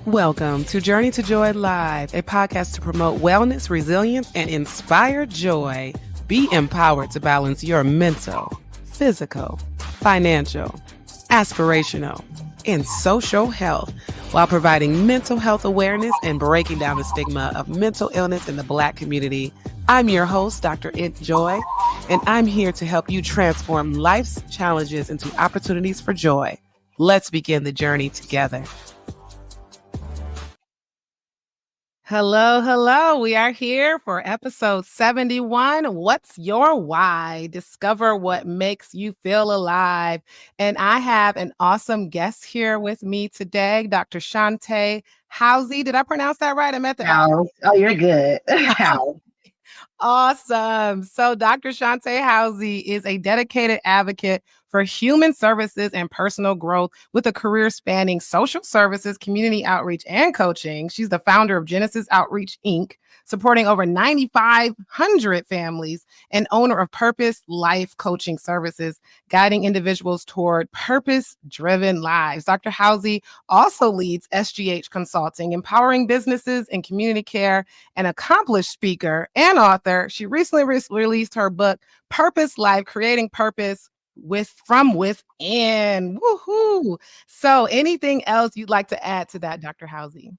Welcome to Journey to Joy Live, a podcast to promote wellness, resilience, and inspire joy. Be empowered to balance your mental, physical, financial, aspirational, and social health while providing mental health awareness and breaking down the stigma of mental illness in the Black community. I'm your host, Dr. Int Joy, and I'm here to help you transform life's challenges into opportunities for joy. Let's begin the journey together. Hello. We are here for episode 71. What's your why? Discover what makes you feel alive. And I have an awesome guest here with me today, Dr. Shunte Howze. Did I pronounce that right? I'm at the How? Oh, you're good. How? Awesome. So Dr. Shunte Howze is a dedicated advocate for human services and personal growth with a career spanning social services, community outreach, and coaching. She's the founder of Genesis Outreach, Inc., supporting over 9,500 families, and owner of Purpose Life Coaching Services, guiding individuals toward purpose-driven lives. Dr. Howze also leads SGH Consulting, empowering businesses in community care, an accomplished speaker and author. She recently released her book, Purpose Life, Creating Purpose from Within. Woohoo! So anything else you'd like to add to that, Dr. Howze?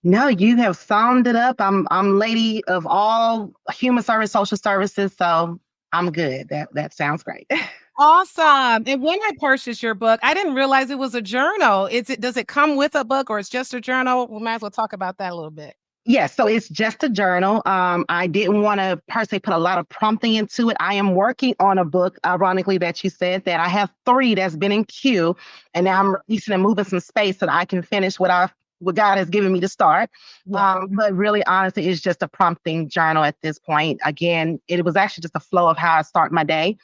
No, you have summed it up. I'm lady of all human service, social services, so I'm good. That sounds great. Awesome. And when I purchased your book, I didn't realize it was a journal. Does it come with a book or it's just a journal? We might as well talk about that a little bit. Yes, so it's just a journal. I didn't want to per se put a lot of prompting into it. I am working on a book, ironically, that you said that I have 3 that's been in queue, and now I'm releasing and moving some space so that I can finish what God has given me to start. But really, honestly, it's just a prompting journal at this point. Again, it was actually just a flow of how I start my day.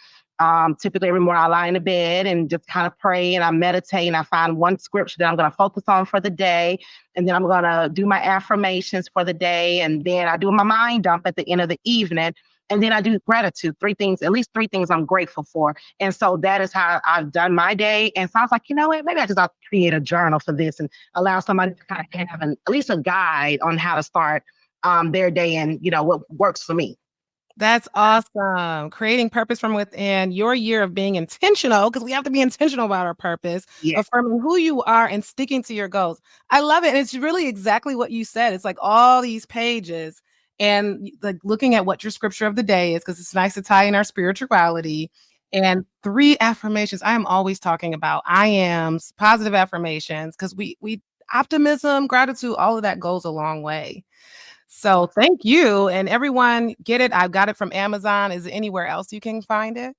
Typically every morning I lie in the bed and just kind of pray and I meditate and I find one scripture that I'm going to focus on for the day. And then I'm going to do my affirmations for the day. And then I do my mind dump at the end of the evening. And then I do gratitude, at least three things I'm grateful for. And so that is how I've done my day. And so I was like, you know what, maybe I'll create a journal for this and allow somebody to kind of have at least a guide on how to start their day and, what works for me. That's awesome. Creating purpose from within, your year of being intentional, because we have to be intentional about our purpose, affirming who you are and sticking to your goals. I love it. And it's really exactly what you said. It's like all these pages and like looking at what your scripture of the day is, because it's nice to tie in our spirituality. And 3 affirmations I am always talking about. I am positive affirmations, because we optimism, gratitude, all of that goes a long way. So thank you. And everyone get it. I've got it from Amazon. Is it anywhere else you can find it?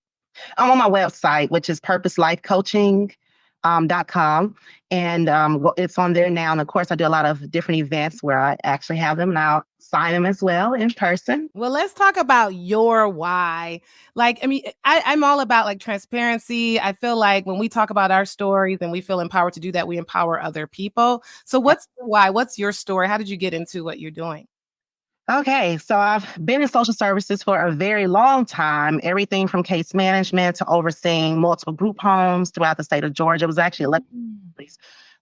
I'm on my website, which is purposelifecoaching.com. And it's on there now. And of course, I do a lot of different events where I actually have them, and I'll sign them as well in person. Well, let's talk about your why. I'm all about like transparency. I feel like when we talk about our stories and we feel empowered to do that, we empower other people. So what's your why? What's your story? How did you get into what you're doing? Okay, so I've been in social services for a very long time, everything from case management to overseeing multiple group homes throughout the state of Georgia. It was actually 11 families.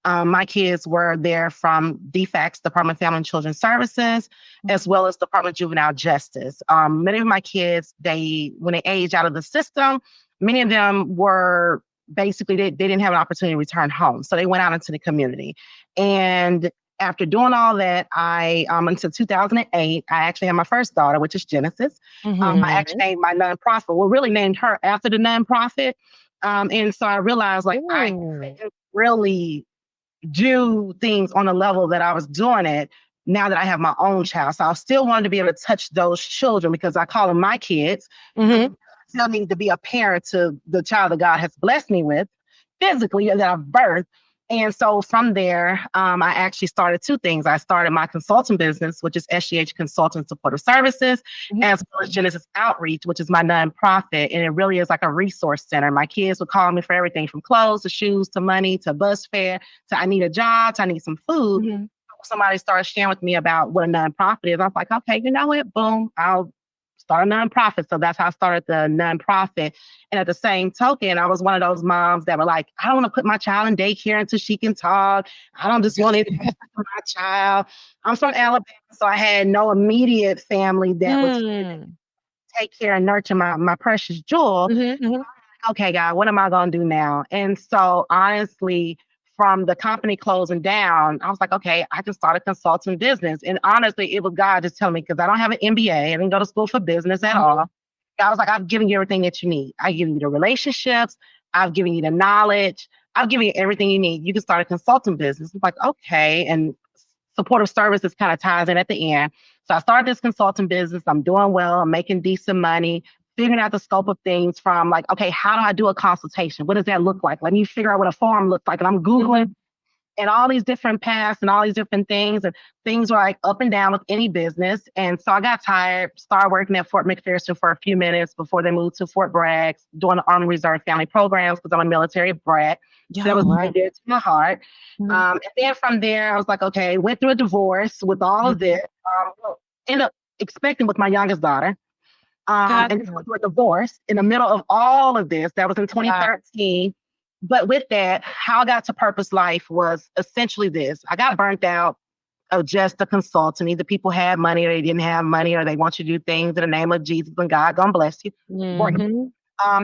My kids were there from DFACS, Department of Family and Children's Services, as well as Department of Juvenile Justice. Many of my kids, when they age out of the system, many of them were basically, they didn't have an opportunity to return home. So they went out into the community. And after doing all that, until 2008, I actually had my first daughter, which is Genesis. I actually named my nonprofit. Well, really named her after the nonprofit. And so I realized I couldn't really do things on the level that I was doing it now that I have my own child. So I still wanted to be able to touch those children because I call them my kids. I still need to be a parent to the child that God has blessed me with physically that I've birthed. And so from there, I actually started 2 things. I started my consulting business, which is SGH Consulting Supportive Services, as well as Genesis Outreach, which is my nonprofit. And it really is like a resource center. My kids would call me for everything from clothes to shoes to money to bus fare to I need a job to I need some food. Somebody started sharing with me about what a nonprofit is. I was like, okay, you know what? Boom, I'll start a nonprofit. So that's how I started the nonprofit. And at the same token, I was one of those moms that were like, I don't want to put my child in daycare until she can talk. I don't just want it to child. I'm from Alabama, so I had no immediate family that was Mm. take care and nurture my precious jewel. Mhm. Okay, God, what am I going to do now? And so, honestly, from the company closing down, I was like, okay, I can start a consulting business. And honestly, it was God just telling me because I don't have an MBA, I didn't go to school for business at all. I was like, I've given you everything that you need. I've given you the relationships, I've given you the knowledge, I've given you everything you need. You can start a consulting business. It's like, okay. And supportive services kind of ties in at the end. So I started this consulting business. I'm doing well, I'm making decent money, figuring out the scope of things from like, okay, how do I do a consultation? What does that look like? Let me figure out what a form looks like. And I'm Googling and all these different paths and all these different things. And things were like up and down with any business. And so I got tired, started working at Fort McPherson for a few minutes before they moved to Fort Bragg, doing the Army Reserve family programs because I'm a military brat. So that Yeah, was right. dear to my heart. Mhm. And then from there, I was like, okay, went through a divorce with all of this. Ended up expecting with my youngest daughter. Gotcha. And went through a divorce in the middle of all of this. That was in 2013. But with that, how I got to Purpose Life was essentially this. I got burnt out of just a consultant. Either people had money or they didn't have money, or they want you to do things in the name of Jesus and God gonna bless you. Mhm.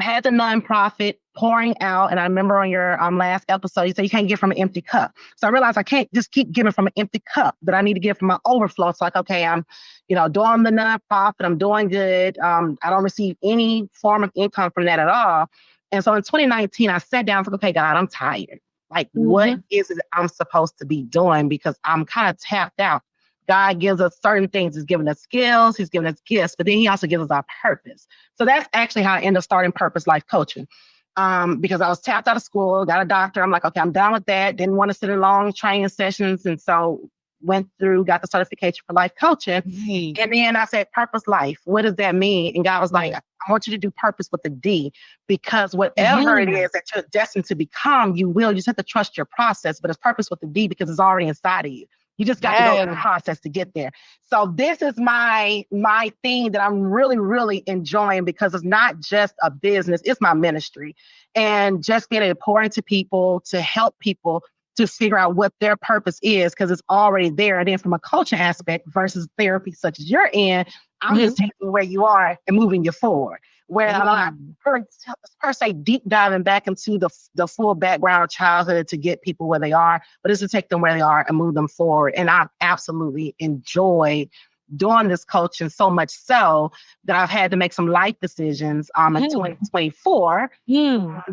Had the nonprofit pouring out. And I remember on your last episode, you said you can't give from an empty cup. So I realized I can't just keep giving from an empty cup, that I need to give from my overflow. So like, okay, I'm, doing the nonprofit, I'm doing good. I don't receive any form of income from that at all. And so in 2019, I sat down and said, okay, God, I'm tired. Like, what Mhm. is it I'm supposed to be doing? Because I'm kind of tapped out. God gives us certain things. He's given us skills, he's given us gifts, but then he also gives us our purpose. So that's actually how I ended up starting Purpose Life Coaching. Because I was tapped out of school, got a doctor. I'm like, okay, I'm done with that. Didn't want to sit in long training sessions. And so went through, got the certification for life coaching. Right. And then I said, Purpose Life, what does that mean? And God was like, I want you to do purpose with a D, because whatever it is that you're destined to become, you will. You just have to trust your process, but it's purpose with a D because it's already inside of you. You just got to go through the process to get there. So this is my thing that I'm really, really enjoying, because it's not just a business, it's my ministry. And just being able to pour into people, to help people to figure out what their purpose is, because it's already there. And then from a coaching aspect versus therapy such as you're in, I'm just taking where you are and moving you forward. Where I'm not per se deep diving back into the full background of childhood to get people where they are, but it's to take them where they are and move them forward. And I absolutely enjoy doing this coaching, so much so that I've had to make some life decisions in 2024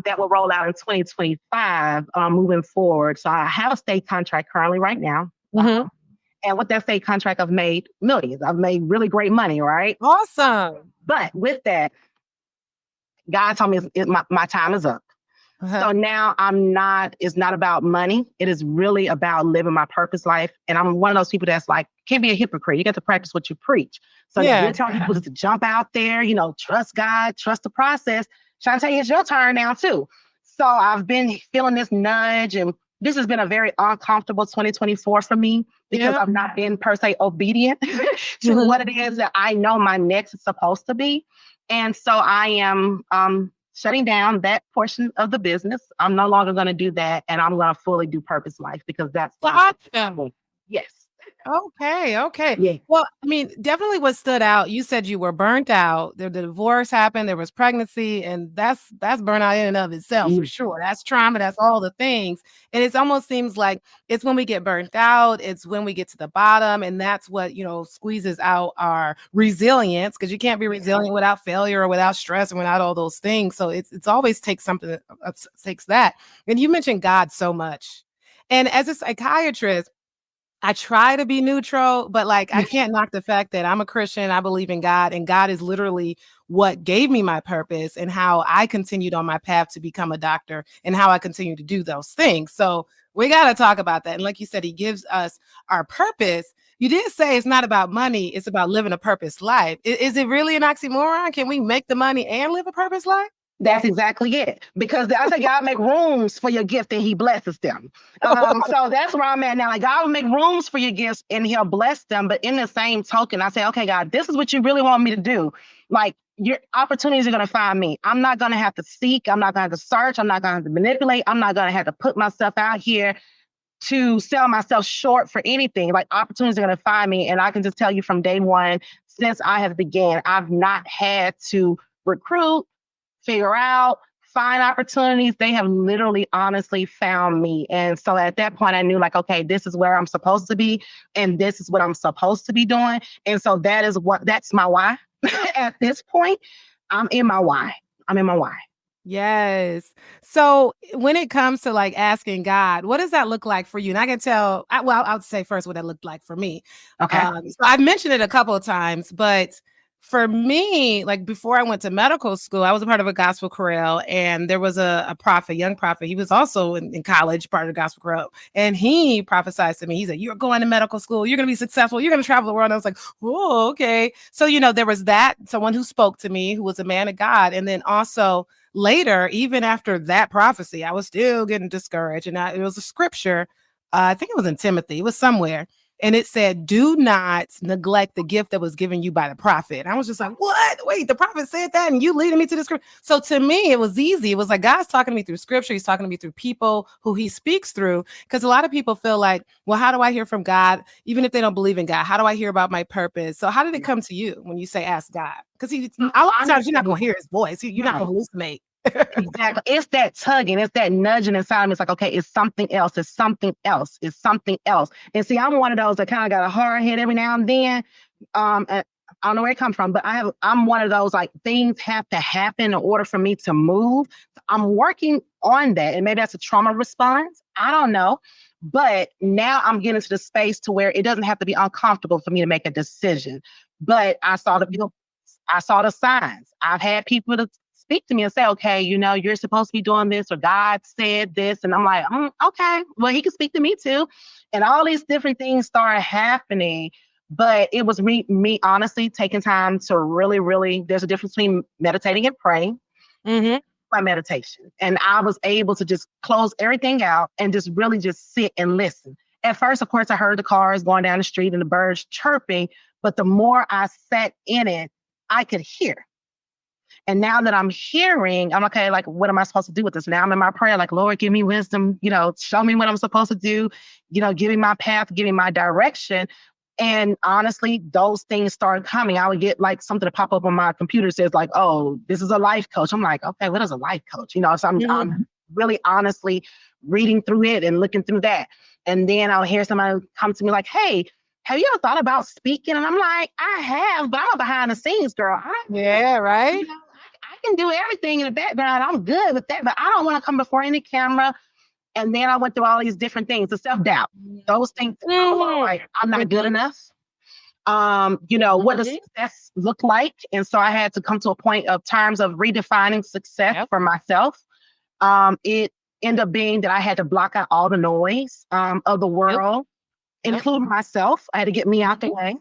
that will roll out in 2025 moving forward. So I have a state contract currently right now. And with that state contract, I've made millions. I've made really great money, right? Awesome. But with that, God told me my time is up. So now it's not about money. It is really about living my purpose life. And I'm one of those people that's like, can't be a hypocrite. You got to practice what you preach. So you're telling people to jump out there, trust God, trust the process. Shunte, it's your turn now too. So I've been feeling this nudge, and this has been a very uncomfortable 2024 for me, because I've not been per se obedient to what it is that I know my next is supposed to be. And so I am shutting down that portion of the business. I'm no longer going to do that. And I'm going to fully do Purpose Life, because that's Awesome. yes. Okay. Yeah. Well, I mean, definitely what stood out, you said you were burnt out. The divorce happened, there was pregnancy, and that's burnout in and of itself for sure. That's trauma, that's all the things. And it almost seems like it's when we get burnt out, it's when we get to the bottom, and that's what, squeezes out our resilience, because you can't be resilient without failure or without stress and without all those things. So it's always takes something that takes that. And you mentioned God so much. And as a psychiatrist, I try to be neutral, but like I can't knock the fact that I'm a Christian, I believe in God, and God is literally what gave me my purpose and how I continued on my path to become a doctor and how I continue to do those things. So we got to talk about that. And like you said, he gives us our purpose. You did say it's not about money, it's about living a purpose life. Is it really an oxymoron? Can we make the money and live a purpose life? That's exactly it. Because I say God make rooms for your gift and he blesses them. So that's where I'm at now. Like, God will make rooms for your gifts and he'll bless them. But in the same token, I say, okay, God, this is what you really want me to do. Like, your opportunities are going to find me. I'm not going to have to seek. I'm not going to have to search. I'm not going to have to manipulate. I'm not going to have to put myself out here to sell myself short for anything. Like opportunities are going to find me. And I can just tell you from day one, since I have began, I've not had to recruit, figure out, find opportunities. They have literally honestly found me. And so at that point, I knew like, okay, this is where I'm supposed to be. And this is what I'm supposed to be doing. And so that's my why. At this point, I'm in my why. I'm in my why. Yes. So when it comes to like asking God, what does that look like for you? And I can tell, I'll say first what that looked like for me. Okay. So I've mentioned it a couple of times, but for me, like before I went to medical school, I was a part of a gospel chorale, and there was a prophet, young prophet. He was also in college, part of the gospel chorale, and he prophesied to me. He said, "You're going to medical school. You're going to be successful. You're going to travel the world." And I was like, "Oh, okay." So there was that someone who spoke to me, who was a man of God, and then also later, even after that prophecy, I was still getting discouraged, and it was a scripture. I think it was in Timothy. It was somewhere. And it said, "Do not neglect the gift that was given you by the prophet." And I was just like, "What? Wait, the prophet said that, and you leading me to the scripture?" So to me, it was easy. It was like God's talking to me through scripture. He's talking to me through people who he speaks through. Because a lot of people feel like, well, how do I hear from God? Even if they don't believe in God, how do I hear about my purpose? So how did it come to you when you say ask God? Because a lot of times you're not going to hear his voice. You're not going to hallucinate. Exactly. It's that tugging, it's that nudging inside of me. It's like, okay, it's something else, it's something else, it's something else. And see, I'm one of those that kind of got a hard head every now and then. And I don't know where it comes from, but I'm one of those like things have to happen in order for me to move. I'm working on that. And maybe that's a trauma response. I don't know. But now I'm getting to the space to where it doesn't have to be uncomfortable for me to make a decision. But I saw the signs. I've had people to speak to me and say, okay, you're supposed to be doing this, or God said this. And I'm like, okay, well, he can speak to me too. And all these different things started happening. But it was me honestly taking time to really, really, there's a difference between meditating and praying. Mm-hmm. My meditation. And I was able to just close everything out and just really just sit and listen. At first, of course, I heard the cars going down the street and the birds chirping. But the more I sat in it, I could hear. And now that I'm hearing, I'm okay, like, what am I supposed to do with this? Now I'm in my prayer, like, Lord, give me wisdom, show me what I'm supposed to do, give me my path, give me my direction. And honestly, those things started coming. I would get like something to pop up on my computer says like, oh, this is a life coach. I'm like, okay, what is a life coach? So I'm really honestly reading through it and looking through that. And then I'll hear somebody come to me like, hey, have you ever thought about speaking? And I'm like, I have, but I'm a behind the scenes girl. Yeah, right. I can do everything in the background. I'm good with that, but I don't want to come before any camera. And then I went through all these different things, the self-doubt, those things. Like, I'm not good enough. What does success look like? And so I had to come to a point of terms of redefining success for myself. It ended up being that I had to block out all the noise of the world, including myself. I had to get me out the way.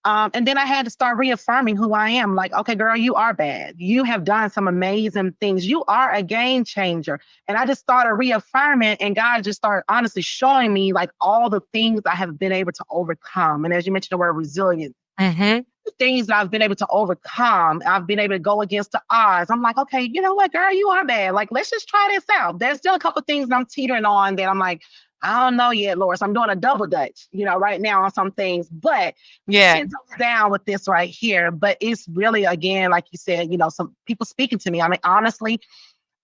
And then I had to start reaffirming who I am. Like, okay, girl, you are bad. You have done some amazing things. You are a game changer. And I just started reaffirming, and God just started honestly showing me like all the things I have been able to overcome. And as you mentioned the word resilience, the things that I've been able to overcome, I've been able to go against the odds. I'm like, okay, you know what, girl, you are bad. Like, let's just try this out. There's still a couple of things that I'm teetering on that I'm like, I don't know yet, Lord. So I'm doing a double dutch, right now on some things, but 10 toes down with this right here. But it's really, again, like you said, some people speaking to me. I mean, honestly,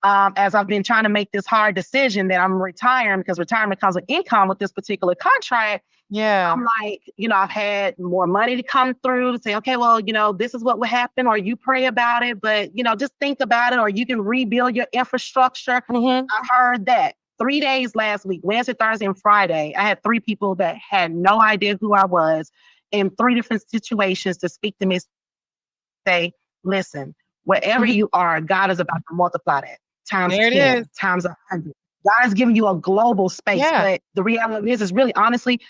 as I've been trying to make this hard decision that I'm retiring, because retirement comes with income with this particular contract. Yeah. I'm like, I've had more money to come through to say, okay, well, this is what will happen, or you pray about it, but, just think about it, or you can rebuild your infrastructure. I heard that. 3 days last week, Wednesday, Thursday, and Friday, I had 3 people that had no idea who I was in 3 different situations to speak to me, say, listen, wherever you are, God is about to multiply that times 10, times 100. God is giving you a global space, but the reality is really honestly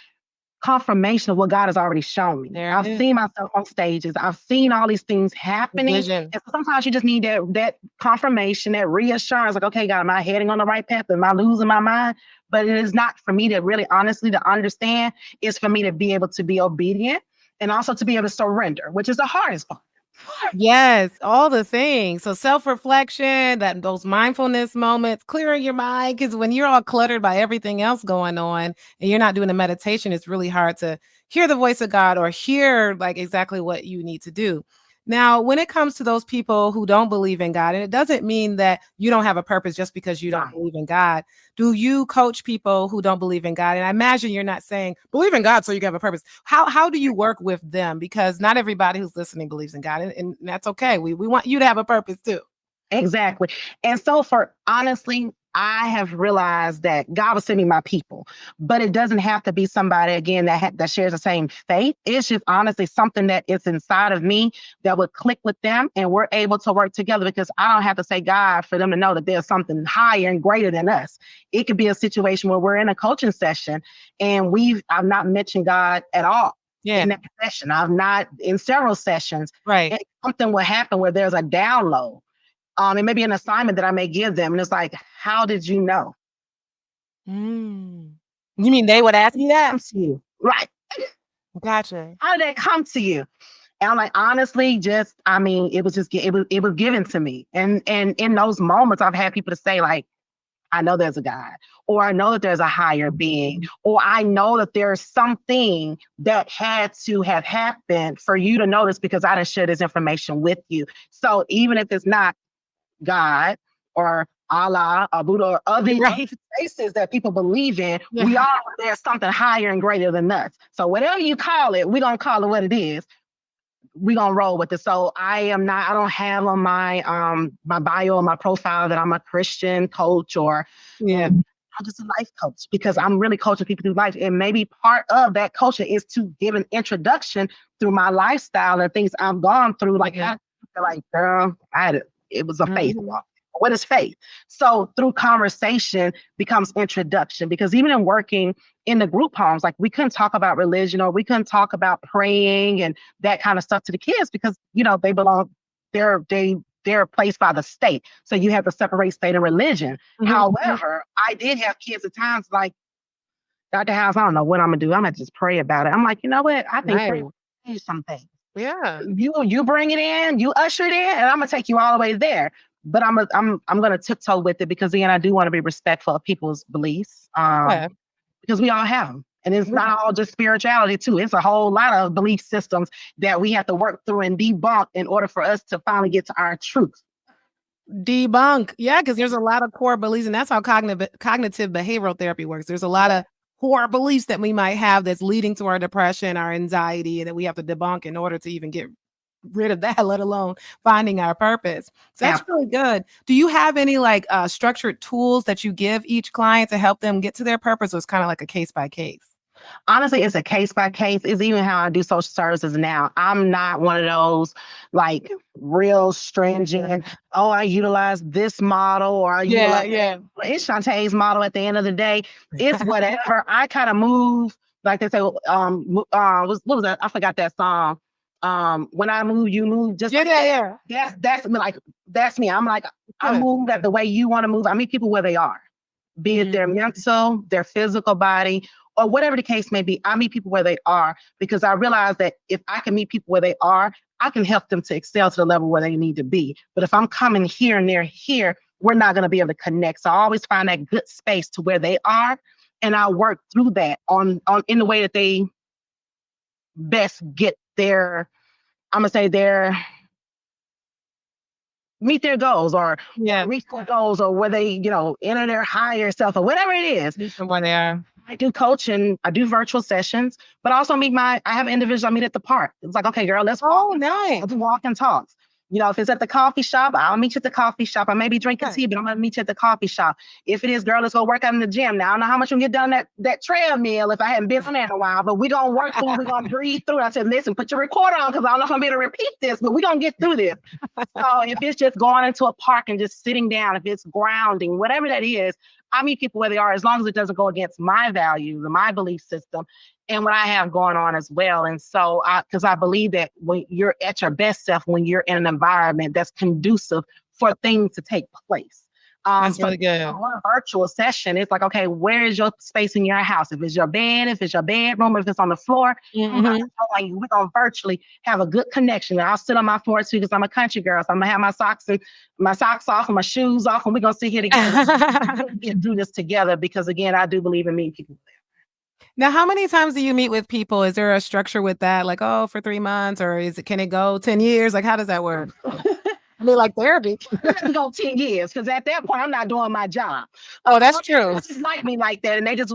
confirmation of what God has already shown me. I've seen myself on stages. I've seen all these things happening. And so sometimes you just need that confirmation, that reassurance, like, okay, God, am I heading on the right path? Am I losing my mind? But it is not for me to really honestly to understand. It's for me to be able to be obedient and also to be able to surrender, which is the hardest part. Yes, all the things. So self-reflection, that those mindfulness moments, clearing your mind, because when you're all cluttered by everything else going on and you're not doing a meditation, it's really hard to hear the voice of God or hear like exactly what you need to do. Now, when it comes to those people who don't believe in God, and it doesn't mean that you don't have a purpose just because you don't Right. believe in God. Do you coach people who don't believe in God? And I imagine you're not saying believe in God so you can have a purpose. How do you work with them? Because not everybody who's listening believes in God, and that's okay. We want you to have a purpose too. Exactly. And so for honestly, I have realized that God will send me my people, but it doesn't have to be somebody again that shares the same faith. It's just honestly something that is inside of me that would click with them, and we're able to work together because I don't have to say God for them to know that there's something higher and greater than us. It could be a situation where we're in a coaching session and I've not mentioned God at all Yeah, in that session. I've not in several sessions, right. and something will happen where there's a download. It may be an assignment that I may give them. And it's like, how did you know? Mm. You mean they would ask you that? Come to you. Right. Gotcha. How did that come to you? And I'm like, honestly, it was given to me. And in those moments, I've had people to say, like, I know there's a God, or I know that there's a higher being, or I know that there's something that had to have happened for you to notice because I didn't share this information with you. So even if it's not God or Allah or Buddha or other Right. faces that people believe in, we Yeah. all there's something higher and greater than us. So whatever you call it, we're gonna call it what it is. We're gonna roll with it. So I don't have on my bio or my profile that I'm a Christian coach or Yeah. I'm just a life coach because I'm really coaching people through life. And maybe part of that coaching is to give an introduction through my lifestyle and things I've gone through. Like, Yeah. like, girl, it was a faith Mhm. walk. What is faith? So through conversation becomes introduction because even in working in the group homes, like we couldn't talk about religion or we couldn't talk about praying and that kind of stuff to the kids because they belong, they're placed by the state. So you have to separate state and religion. Mhm. However, I did have kids at times like, Dr. House, I don't know what I'm gonna do. I'm gonna just pray about it. I'm like, you know what? I think prayer Right. will change something. Yeah. You bring it in, you usher it in, and I'm gonna take you all the way there. But I'm gonna tiptoe with it because again, I do want to be respectful of people's beliefs. Yeah. Because we all have them. And it's not all just spirituality, too. It's a whole lot of belief systems that we have to work through and debunk in order for us to finally get to our truth. Debunk. Yeah, because there's a lot of core beliefs, and that's how cognitive behavioral therapy works. There's a lot Yeah, of core beliefs that we might have that's leading to our depression, our anxiety, and that we have to debunk in order to even get rid of that, let alone finding our purpose. So that's really good. Do you have any like structured tools that you give each client to help them get to their purpose, or it's kind of like a case by case? honestly, it's a case by case. It's even how I do social services now. I'm not one of those like real stringent, oh, I utilize this model or I Yeah, utilize yeah. it's Shantae's model at the end of the day. It's whatever. I kind of move, like they say, what was that? I forgot that song. When I move, you move just Yeah, like yeah, that. yeah. That's me. I'm like, I Good. move that the way you want to move. I meet people where they are, be it Mhm. their mental, their physical body, or whatever the case may be. I meet people where they are because I realize that if I can meet people where they are, I can help them to excel to the level where they need to be. But if I'm coming here and they're here, we're not going to be able to connect. So I always find that good space to where they are, and I work through that on in the way that they best get their, I'm gonna say their meet their goals or Yeah. reach their goals or where they enter their higher self or whatever it is. Meet them where they are. I do coaching, I do virtual sessions, but I also I have individuals I meet at the park. It's like, okay, girl, let's walk Oh, and talk. nice. Let's walk and talk. If it's at the coffee shop, I'll meet you at the coffee shop. I may be drinking Right. tea, but I'm gonna meet you at the coffee shop. If it is, girl, let's go work out in the gym. Now I don't know how much we can get done that treadmill if I hadn't been on there in a while, but we're gonna work through, we're gonna breathe through. I said, listen, put your recorder on because I don't know if I'm gonna be able to repeat this, but we're gonna get through this. So if it's just going into a park and just sitting down, if it's grounding, whatever that is, I meet people where they are as long as it doesn't go against my values and my belief system and what I have going on as well. And so, because I believe that when you're at your best self, when you're in an environment that's conducive for things to take place. That's So really good. one virtual session, it's like, okay, where is your space in your house? If it's your bed, if it's your bedroom, if it's on the floor, I'm about to tell you, we're gonna virtually have a good connection. And I'll sit on my floor too because I'm a country girl. So I'm gonna have my socks off and my shoes off, and we're gonna sit here together and do this together because again, I do believe in meeting people. Now, how many times do you meet with people? Is there a structure with that? Like, oh, for 3 months, or can it go 10 years? Like, how does that work? I mean, like therapy. Go 10 years because at that point I'm not doing my job. Oh, that's true. Just like me like that, and they just,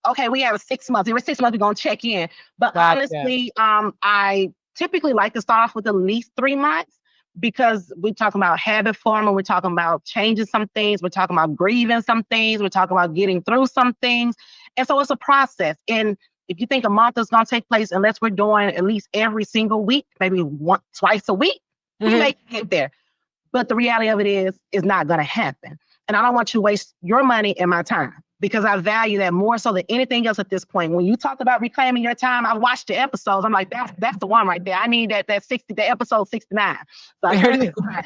okay, we have 6 months. Every 6 months we're gonna check in. But Gotcha. honestly, I typically like to start off with at least 3 months because we're talking about habit forming, we're talking about changing some things, we're talking about grieving some things, we're talking about getting through some things, and so it's a process. And if you think a month is gonna take place, unless we're doing at least every single week, maybe twice a week, we may get there. But the reality of it is not going to happen. And I don't want you to waste your money and my time because I value that more so than anything else at this point. When you talk about reclaiming your time, I watched the episodes. I'm like, that's the one right there. I need that 60, the episode 69. So I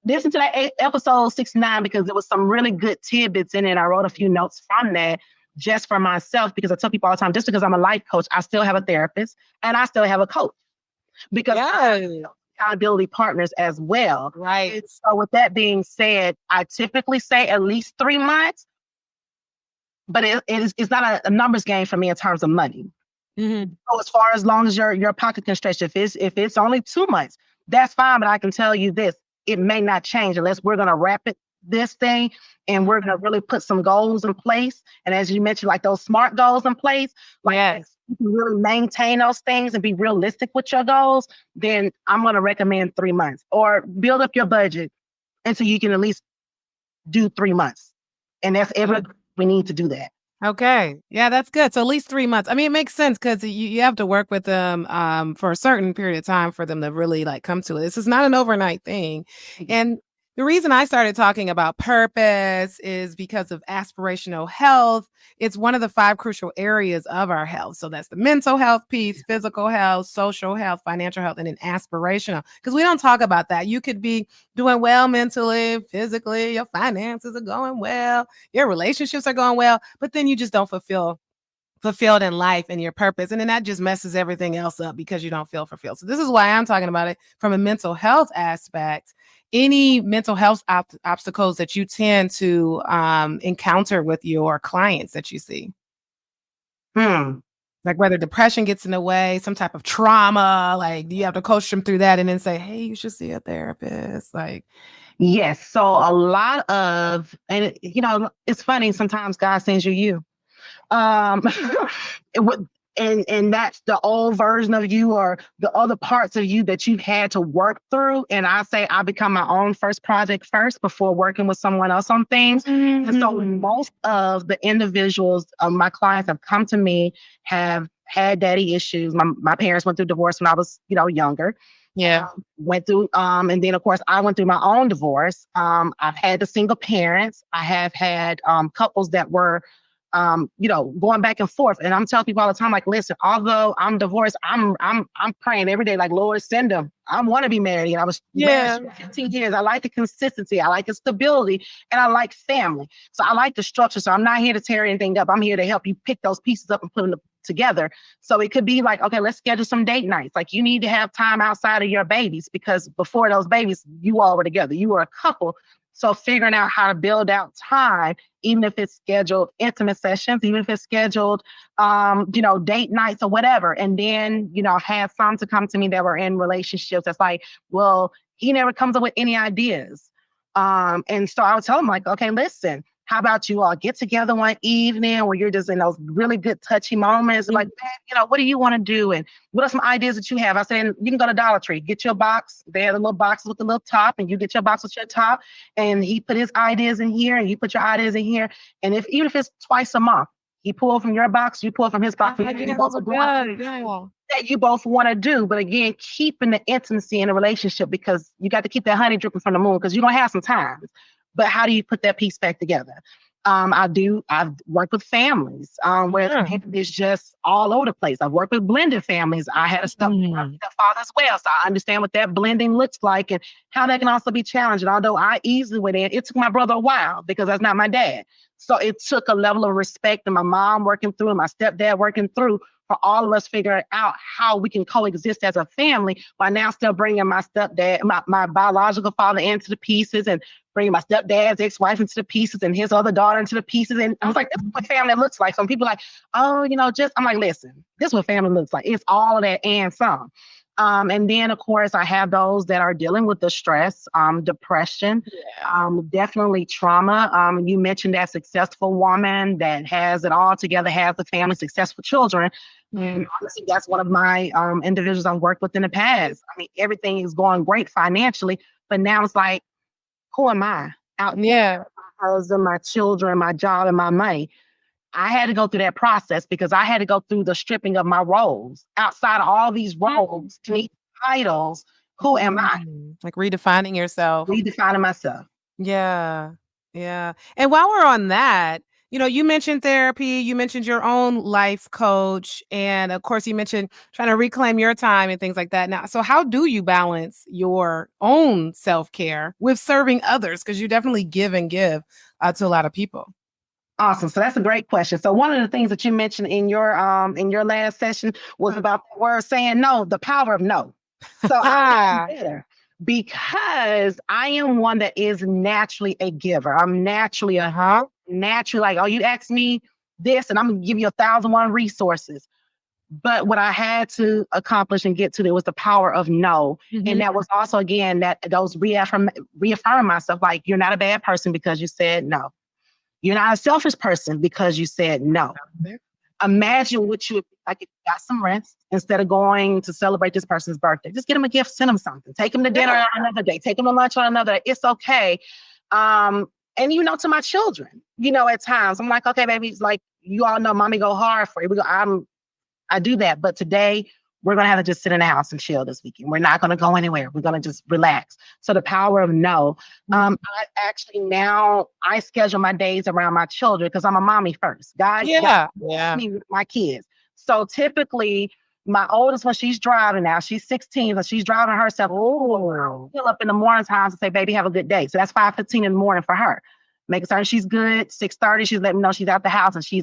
listen to that episode 69 because there was some really good tidbits in it. I wrote a few notes from that just for myself because I tell people all the time, just because I'm a life coach, I still have a therapist and I still have a coach because accountability partners as well. Right. And so with that being said, I typically say at least 3 months, but it's not a numbers game for me in terms of money. So as far as long as your pocket can stretch, if it's only 2 months, that's fine. But I can tell you this, it may not change unless we're gonna wrap this thing and we're gonna really put some goals in place. And as you mentioned, like those SMART goals in place, like you can really maintain those things and be realistic with your goals, then I'm gonna recommend 3 months or build up your budget until you can at least do 3 months. And that's everything we need to do that. Okay. Yeah, that's good. So at least 3 months. I mean, it makes sense because you have to work with them for a certain period of time for them to really like come to it. This is not an overnight thing. And the reason I started talking about purpose is because of aspirational health. It's one of the 5 crucial areas of our health. So that's the mental health piece, physical health, social health, financial health, and then aspirational. Because we don't talk about that. You could be doing well mentally, physically, your finances are going well, your relationships are going well, but then you just don't fulfilled in life and your purpose. And then that just messes everything else up because you don't feel fulfilled. So this is why I'm talking about it from a mental health aspect. Any mental health obstacles that you tend to encounter with your clients that you see? Like whether depression gets in the way, some type of trauma, like you have to coach them through that and then say, hey, you should see a therapist. Like, yes. So a lot of, and it's funny, sometimes God sends you. It would, and that's the old version of you or the other parts of you that you've had to work through. And I say I become my own first project first before working with someone else on things. And so most of the individuals, my clients have come to me, have had daddy issues. My parents went through divorce when I was, younger. Went through, and then of course I went through my own divorce. I've had the single parents. I have had couples that were going back and forth. And I'm telling people all the time, like, listen, although I'm divorced, I'm praying every day, like, Lord, send them. I want to be married. And I was married for 15 years. I like the consistency. I like the stability, and I like family. So I like the structure. So I'm not here to tear anything up. I'm here to help you pick those pieces up and put them together. So it could be like, okay, let's schedule some date nights. Like you need to have time outside of your babies because before those babies, you all were together. You were a couple. So figuring out how to build out time, even if it's scheduled intimate sessions, even if it's scheduled, date nights or whatever. And then, have some to come to me that were in relationships that's like, well, he never comes up with any ideas. And so I would tell him like, okay, listen, how about you all get together one evening where you're just in those really good touchy moments? Like, man, what do you want to do? And what are some ideas that you have? I said, you can go to Dollar Tree, get your box. They have the little boxes with the little top, and you get your box with your top. And he put his ideas in here, and you put your ideas in here. And even if it's twice a month, he pulled from your box, you pull from his box. That you both want to do. But again, keeping the intimacy in a relationship because you got to keep that honey dripping from the moon because you're going to have some times. But how do you put that piece back together? I've worked with families where the parent is just all over the place. I've worked with blended families. I had a stepfather as well. So I understand what that blending looks like and how that can also be challenging. Although I easily went in, it took my brother a while because that's not my dad. So it took a level of respect and my mom working through and my stepdad working through for all of us figuring out how we can coexist as a family while now still bringing my stepdad, my biological father into the pieces and bringing my stepdad's ex-wife into the pieces and his other daughter into the pieces. And I was like, this is what family looks like. Some people are like, oh, I'm like, listen, this is what family looks like. It's all of that and some. And then, of course, I have those that are dealing with the stress, depression, definitely trauma. You mentioned that successful woman that has it all together, has the family, successful children. And honestly, that's one of my individuals I've worked with in the past. I mean, everything is going great financially, but now it's like, who am I out there? My husband, my children, my job, and my money. I had to go through that process because I had to go through the stripping of my roles. Outside of all these roles, these titles, who am I? Like redefining yourself. Redefining myself. Yeah. Yeah. And while we're on that, you mentioned therapy, you mentioned your own life coach, and of course, you mentioned trying to reclaim your time and things like that. Now, so how do you balance your own self-care with serving others? Because you definitely give and give to a lot of people. Awesome. So that's a great question. So one of the things that you mentioned in your last session was about the word saying no, the power of no. So I'm better because I am one that is naturally a giver. I'm naturally naturally like, oh, you ask me this and I'm gonna give you 1,001 resources. But what I had to accomplish and get to there was the power of no. And that was also again that those reaffirming myself, like you're not a bad person because you said no. You're not a selfish person because you said no. Imagine what you would be like if you got some rest instead of going to celebrate this person's birthday. Just get them a gift, send them something. Take them to dinner on another day. Take them to lunch on another day. It's okay. And to my children, at times I'm like, okay, baby, it's like you all know, mommy go hard for you. I do that, but today we're going to have to just sit in the house and chill this weekend. We're not going to go anywhere. We're going to just relax. So the power of no. I actually now I schedule my days around my children because I'm a mommy first. God me with my kids. So typically my oldest one, she's driving now. She's 16, so she's driving herself. Oh, still up in the morning times to say, baby, have a good day. So that's 5:15 in the morning for her. Making certain she's good. 6:30, she's letting me know she's out the house and she's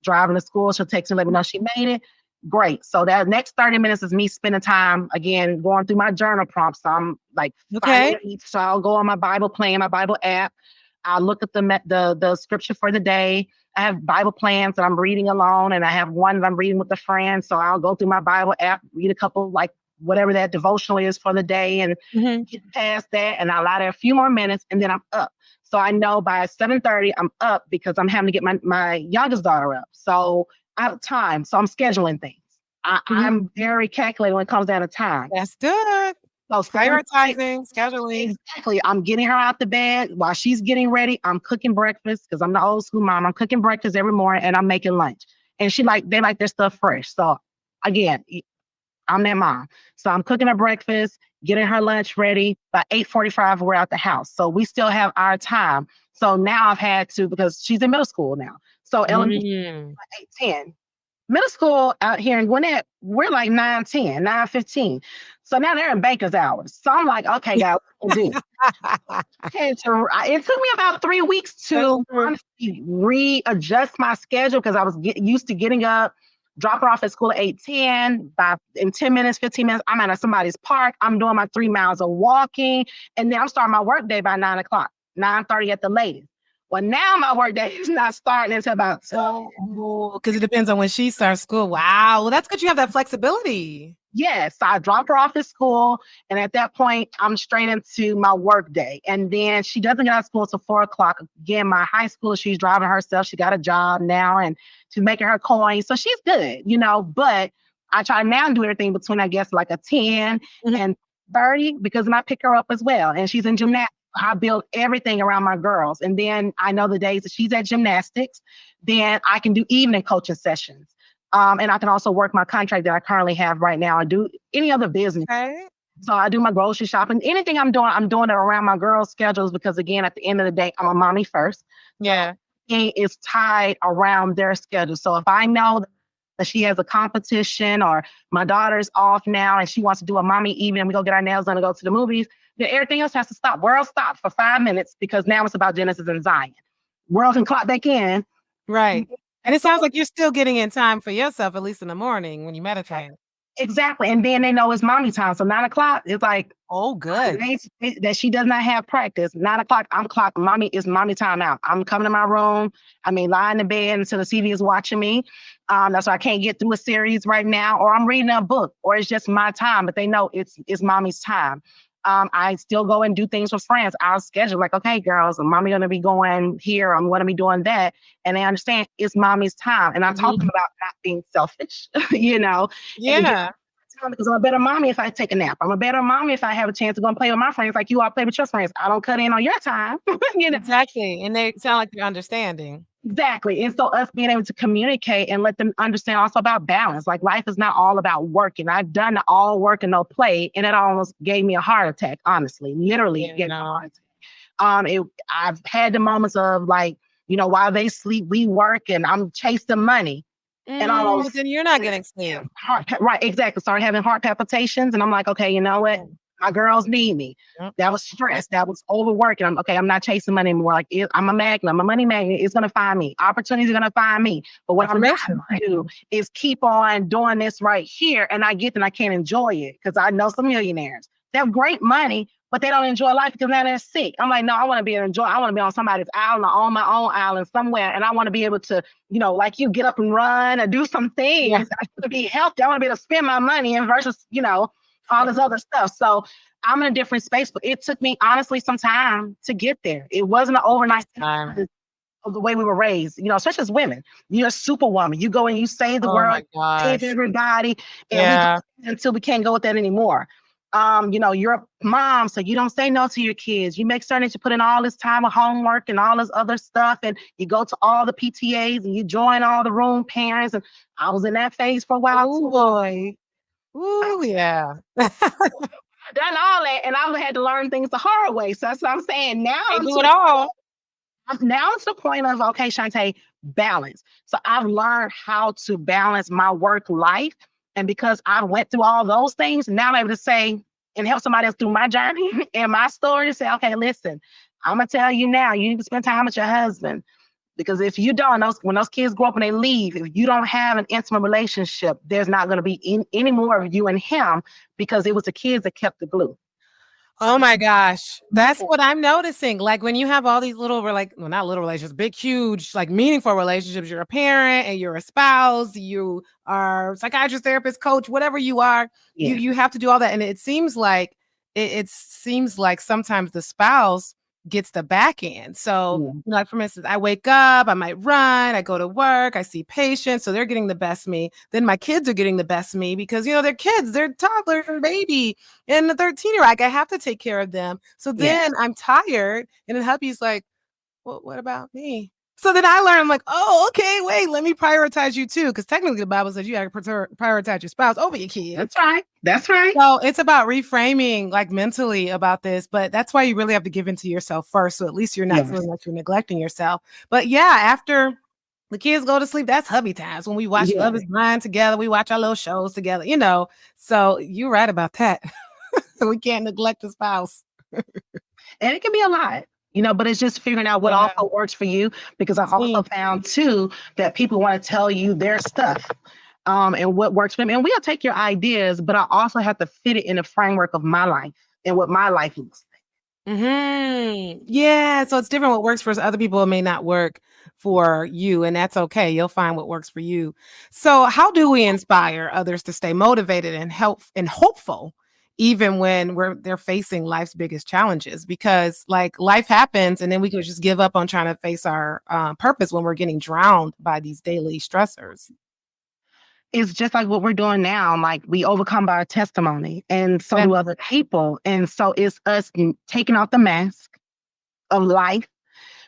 driving to school. She'll text me, let me know she made it. Great. So that next 30 minutes is me spending time again going through my journal prompts. So I'm like, so I'll go on my Bible plan, my Bible app. I'll look at the scripture for the day. I have Bible plans that I'm reading alone, and I have one that I'm reading with a friend. So I'll go through my Bible app, read a couple, like whatever that devotional is for the day, and get past that. And I'll allow there a few more minutes, and then I'm up. So I know by 7:30 I'm up because I'm having to get my youngest daughter up. So I have time. So I'm scheduling things. I'm very calculated when it comes down to time. That's good. So prioritizing, scheduling. Exactly. I'm getting her out the bed while she's getting ready. I'm cooking breakfast because I'm the old school mom. I'm cooking breakfast every morning and I'm making lunch. And they like their stuff fresh. So again, I'm that mom. So I'm cooking her breakfast, getting her lunch ready. By 8:45, we're out the house. So we still have our time. So now I've had to, because she's in middle school now. So elementary, 8:10. Middle school out here in Gwinnett, we're like 9:10, 9:15. So now they're in banker's hours. So I'm like, okay, guys, what do? It took me about 3 weeks to honestly readjust my schedule because I was used to getting up, drop her off at school at 8:10. In 10 minutes, 15 minutes, I'm at somebody's park. I'm doing my 3 miles of walking. And then I'm starting my work day by 9 o'clock, 9:30 at the latest. Well, now my work day is not starting until about because it depends on when she starts school. Wow. Well, that's good. You have that flexibility. Yes. So I dropped her off at school. And at that point, I'm straight into my work day. And then she doesn't get out of school until 4 o'clock. Again, my high school, she's driving herself. She got a job now and she's making her coins. So she's good, but I try now to do everything between, I guess, like a 10 and 30 because then I pick her up as well. And she's in gymnastics. I build everything around my girls. And then I know the days that she's at gymnastics, then I can do evening coaching sessions. And I can also work my contract that I currently have right now and do any other business. Okay. So I do my grocery shopping. Anything I'm doing it around my girls' schedules because, again, at the end of the day, I'm a mommy first. Yeah. everything is tied around their schedule. So if I know that she has a competition, or my daughter's off now and she wants to do a mommy evening, we go get our nails done and go to the movies, then everything else has to stop. World stops for 5 minutes because now it's about Genesis and Zion. World can clock back in. Right. And it sounds like you're still getting in time for yourself, at least in the morning when you meditate. Exactly. And then they know it's mommy time. So 9 o'clock, it's like, oh, good. That she does not have practice. 9 o'clock, I'm clock. Mommy is mommy time out. I'm coming to my room. I mean, lying in bed until the TV is watching me. That's why I can't get through a series right now, or I'm reading a book, or it's just my time. But they know it's mommy's time. I still go and do things with friends. I'll schedule like, okay, girls, mommy gonna be going here. I'm gonna be doing that, and they understand it's mommy's time. And I'm talking about not being selfish, Yeah. Because I'm a better mommy if I take a nap. I'm a better mommy if I have a chance to go and play with my friends like you all play with your friends. I don't cut in on your time. Exactly. And they sound like you're understanding. Exactly. And so us being able to communicate and let them understand also about balance. Like life is not all about working. I've done the all work and no play, and it almost gave me a heart attack, honestly. Literally gave me a heart attack. I've had the moments of like, while they sleep, we work, and I'm chasing money. And all but then you're not getting sleep. Right, exactly. Started having heart palpitations, and I'm like, okay, you know what? My girls need me. Yep. That was stress. That was overworking. I'm not chasing money anymore. Like I'm a magnet. I'm a money magnet. It's gonna find me. Opportunities are gonna find me. But what I'm not gonna do is keep on doing this right here, and I can't enjoy it because I know some millionaires. They have great money, but they don't enjoy life because now they're sick. I'm like, no, I want to be able to enjoy. I want to be on somebody's island or on my own island somewhere. And I want to be able to, like you, get up and run or do some things. Yeah. I want to be healthy. I want to be able to spend my money and versus, all this other stuff. So I'm in a different space, but it took me honestly some time to get there. It wasn't an overnight thing. Of the way we were raised, especially as women. You're a superwoman. You go and you save the world, save everybody, and we go until we can't go with that anymore. You're a mom, so you don't say no to your kids. You make certain that you put in all this time of homework and all this other stuff, and you go to all the PTAs and you join all the room parents. And I was in that phase for a while. Oh boy. Ooh, yeah. Done all that, and I've had to learn things the hard way. So that's what I'm saying. Now I'm doing it all. Now it's the point of, okay, Shunte, balance. So I've learned how to balance my work life. And because I went through all those things, now I'm able to say and help somebody else through my journey and my story to say, okay, listen, I'm going to tell you now, you need to spend time with your husband. Because if you don't, when those kids grow up and they leave, if you don't have an intimate relationship, there's not going to be any more of you and him, because it was the kids that kept the glue. Oh my gosh. That's what I'm noticing. Like when you have all these little, not little relationships, big, huge, like meaningful relationships, you're a parent and you're a spouse, you are psychiatrist, therapist, coach, whatever you are, you have to do all that. And it seems like, it seems like sometimes the spouse gets the back end. So like, for instance, I wake up, I might run, I go to work, I see patients. So they're getting the best me. Then my kids are getting the best me because, they're kids, they're toddler and baby and the 13-year-old. Like, I have to take care of them. So then I'm tired. And then hubby's like, well, what about me? So then I learn, I'm like, oh, okay, wait, let me prioritize you too. Because technically the Bible says you got to prioritize your spouse over your kids. That's right. That's right. So it's about reframing, like, mentally about this. But that's why you really have to give into yourself first. So at least you're not feeling like you're neglecting yourself. But after the kids go to sleep, that's hubby times when we watch Love is Blind together. We watch our little shows together, So you're right about that. So we can't neglect the spouse. And it can be a lot. But it's just figuring out what also works for you, because I also found too that people want to tell you their stuff and what works for them. And we'll take your ideas, but I also have to fit it in the framework of my life and what my life looks like. Yeah. So it's different. What works for other people may not work for you, and that's okay. You'll find what works for you. So how do we inspire others to stay motivated and hopeful, even when they're facing life's biggest challenges? Because like life happens and then we could just give up on trying to face our purpose when we're getting drowned by these daily stressors. It's just like what we're doing now. Like, we overcome by our testimony, and so do other people. And so it's us taking off the mask of life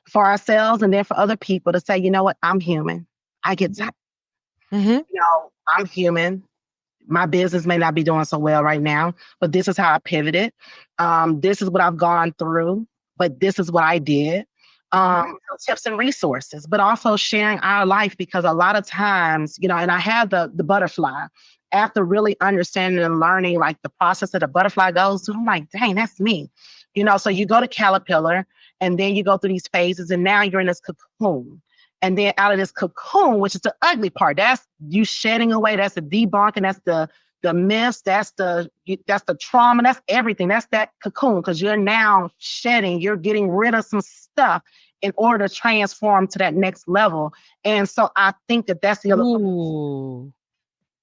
for ourselves and then for other people to say, you know what, I'm human. I get tired. I'm human. My business may not be doing so well right now, but this is how I pivoted. This is what I've gone through, but this is what I did. tips and resources, but also sharing our life because a lot of times, and I have the butterfly. After really understanding and learning like the process that the butterfly goes through, I'm like, dang, that's me. So you go to caterpillar and then you go through these phases and now you're in this cocoon. And then out of this cocoon, which is the ugly part, that's you shedding away, that's the debunking, that's the myths, that's the trauma, that's everything. That's that cocoon because you're now shedding, you're getting rid of some stuff in order to transform to that next level. And so I think that that's the other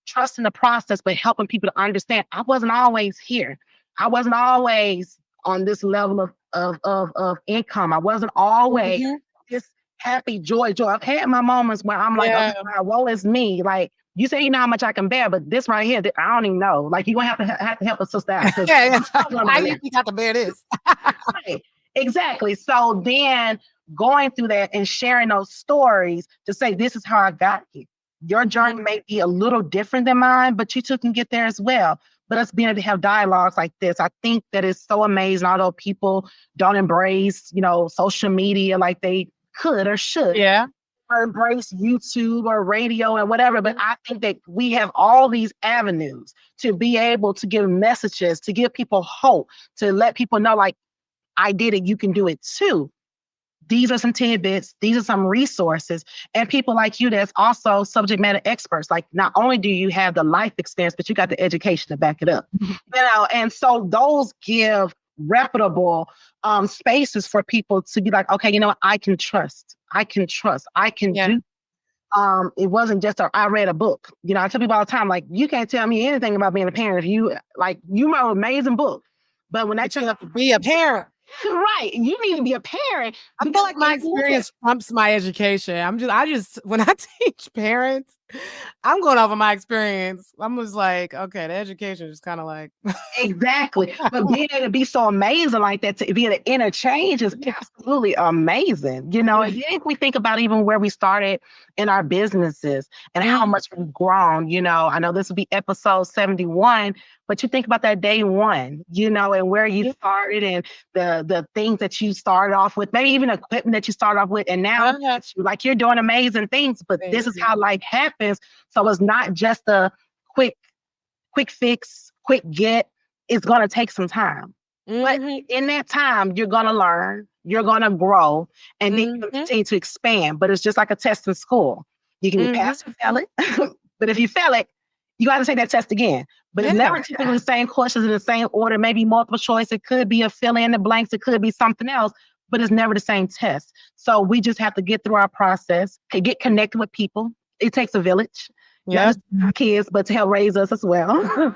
trust in the process, but helping people to understand I wasn't always here. I wasn't always on this level of income. I wasn't always this happy joy. I've had my moments where I'm like, okay, woe is me. Like you say, you know how much I can bear, but this right here, I don't even know. Like you're gonna have to help a sister out. I think we got to bear this. Right. Exactly. So then going through that and sharing those stories to say, this is how I got here. Your journey may be a little different than mine, but you two can get there as well. But us being able to have dialogues like this, I think that is so amazing. Although people don't embrace, social media like they could or should. Yeah. Or embrace YouTube or radio and whatever. But I think that we have all these avenues to be able to give messages, to give people hope, to let people know, like, I did it, you can do it too. These are some tidbits. These are some resources. And people like you that's also subject matter experts. Like not only do you have the life experience, but you got the education to back it up. And so those give reputable spaces for people to be like, okay, I can trust. I can do. It wasn't just I read a book. I tell people all the time, like, you can't tell me anything about being a parent if you wrote an amazing book. But when that you have to be a parent. Right. You need to be a parent. I feel like my experience trumps my education. I just when I teach parents, I'm going off of my experience. I'm just like, okay, the education is kind of like exactly. But being able to be so amazing like that, to be able to interchange is absolutely amazing. And if we think about even where we started in our businesses and how much we've grown, I know this will be episode 71, but you think about that day one, and where you started and the things that you started off with, maybe even equipment that you started off with, and now you're doing amazing things, but this is how life happens. So it's not just a quick fix, quick get. It's going to take some time. But in that time, you're going to learn, you're going to grow, and then you continue to expand. But it's just like a test in school. You can pass or fail it. But if you fail it, you got to take that test again. But it's never typically the same questions in the same order, maybe multiple choice. It could be a fill in the blanks. It could be something else, but it's never the same test. So we just have to get through our process, get connected with people. It takes a village. Not just kids, but to help raise us as well.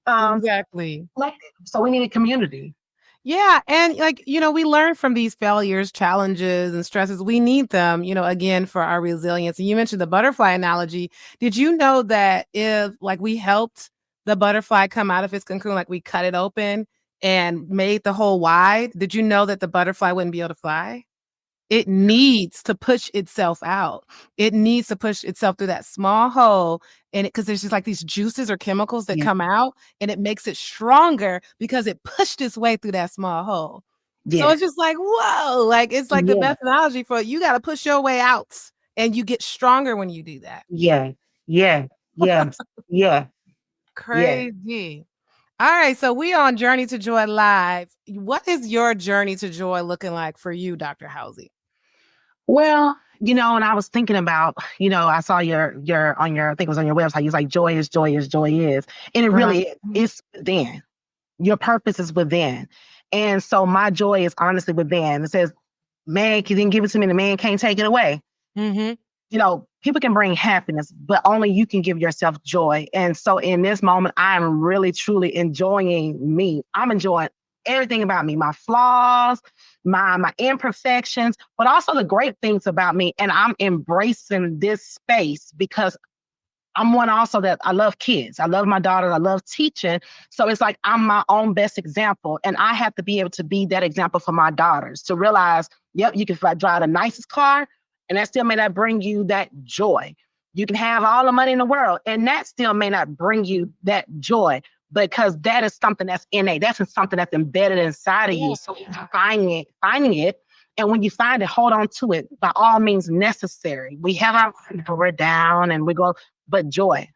Exactly. So we need a community. Yeah. And we learn from these failures, challenges, and stresses. We need them, again, for our resilience. And you mentioned the butterfly analogy. Did you know that if we helped the butterfly come out of its cocoon, like we cut it open and made the hole wide, did you know that the butterfly wouldn't be able to fly? It needs to push itself out. It needs to push itself through that small hole. And because there's just these juices or chemicals that come out and it makes it stronger because it pushed its way through that small hole. So it's just whoa, it's the best analogy for you got to push your way out and you get stronger when you do that. Yeah. Crazy. All right. So we on Journey to Joy Live. What is your journey to joy looking like for you, Dr. Howze? Well, and I was thinking about, I saw your on your, I think it was on your website, you was like, joy is. And it really is within. Your purpose is within. And so my joy is honestly within. It says, man, he didn't give it to me, the man can't take it away. People can bring happiness, but only you can give yourself joy. And so in this moment, I'm really, truly enjoying me. I'm enjoying everything about me, my flaws, my imperfections, but also the great things about me. And I'm embracing this space because I'm one also that I love kids. I love my daughters. I love teaching. So it's like I'm my own best example. And I have to be able to be that example for my daughters to realize, yep, you can drive the nicest car and that still may not bring you that joy. You can have all the money in the world and that still may not bring you that joy because that is something that's innate. That's something that's embedded inside of you. So finding it And when you find it, hold on to it by all means necessary. We have our, we're down and we go, but joy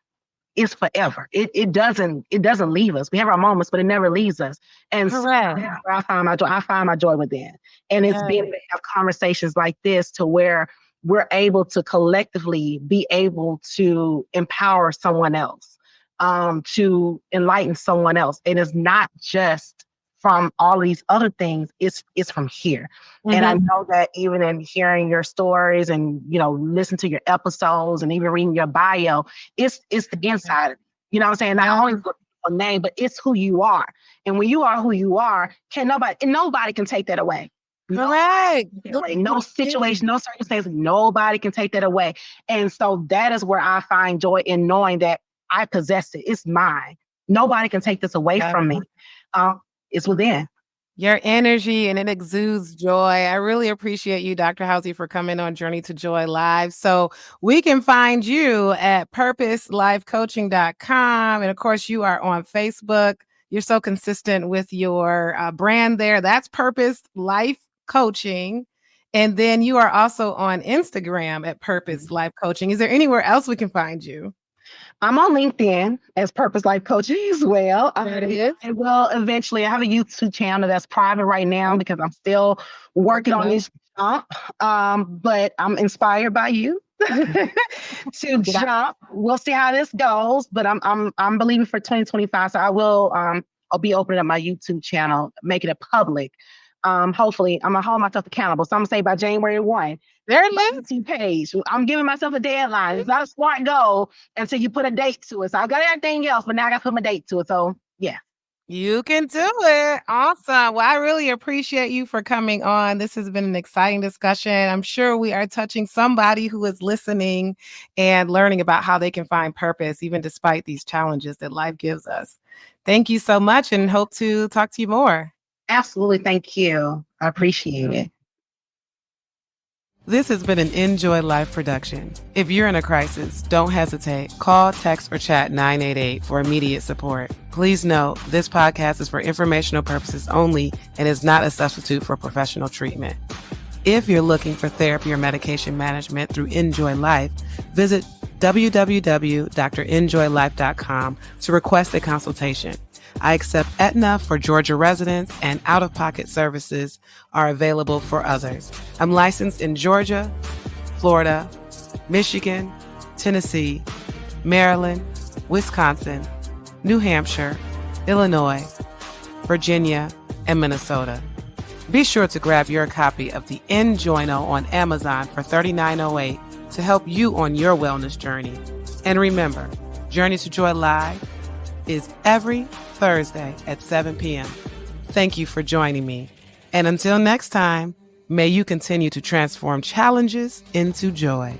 is forever. It doesn't leave us. We have our moments, but it never leaves us. And so Correct. that's where I find my joy. I find my joy within. And it's Yes. being able to have conversations like this to where we're able to collectively be able to empower someone else, to enlighten someone else. And it's not just from all these other things, it's from here. And I know that even in hearing your stories and, you know, listen to your episodes and even reading your bio, it's the inside of it. You know what I'm saying? Not only a name, but it's who you are. And when you are who you are, nobody can take that away. Correct. No situation, no circumstance, nobody can take that away. And so that is where I find joy in knowing that I possess it. It's mine. Nobody can take this away from me. It's within. Your energy, and it exudes joy. I really appreciate you, Dr. Howze, for coming on Journey to Joy Live. So we can find you at purposelifecoaching.com. And of course, you are on Facebook. You're so consistent with your brand there. That's Purpose Life Coaching. And then you are also on Instagram at Purpose Life Coaching. Is there anywhere else we can find you? I'm on LinkedIn as Purpose Life Coaching as well. I will eventually. I have a YouTube channel that's private right now because I'm still working on this jump. But I'm inspired by you to jump. We'll see how this goes. But I'm believing for 2025. So I'll be opening up my YouTube channel, making it public. Hopefully, I'm gonna hold myself accountable. So I'm gonna say by January 1. There it is. Page. I'm giving myself a deadline. It's not a smart goal until you put a date to it. So I got everything else, but now I got to put my date to it. So yeah. You can do it. Awesome. Well, I really appreciate you for coming on. This has been an exciting discussion. I'm sure we are touching somebody who is listening and learning about how they can find purpose, even despite these challenges that life gives us. Thank you so much and hope to talk to you more. Absolutely. Thank you. I appreciate it. This has been an Enjoy Life production. If you're in a crisis, don't hesitate. Call, text, or chat 988 for immediate support. Please note, this podcast is for informational purposes only and is not a substitute for professional treatment. If you're looking for therapy or medication management through Enjoy Life, visit www.drenjoylife.com to request a consultation. I accept Aetna for Georgia residents, and out-of-pocket services are available for others. I'm licensed in Georgia, Florida, Michigan, Tennessee, Maryland, Wisconsin, New Hampshire, Illinois, Virginia, and Minnesota. Be sure to grab your copy of the Enjoyno on Amazon for $39.08 to help you on your wellness journey. And remember, Journey to Joy Live is every Thursday at 7 p.m. Thank you for joining me. And until next time, may you continue to transform challenges into joy.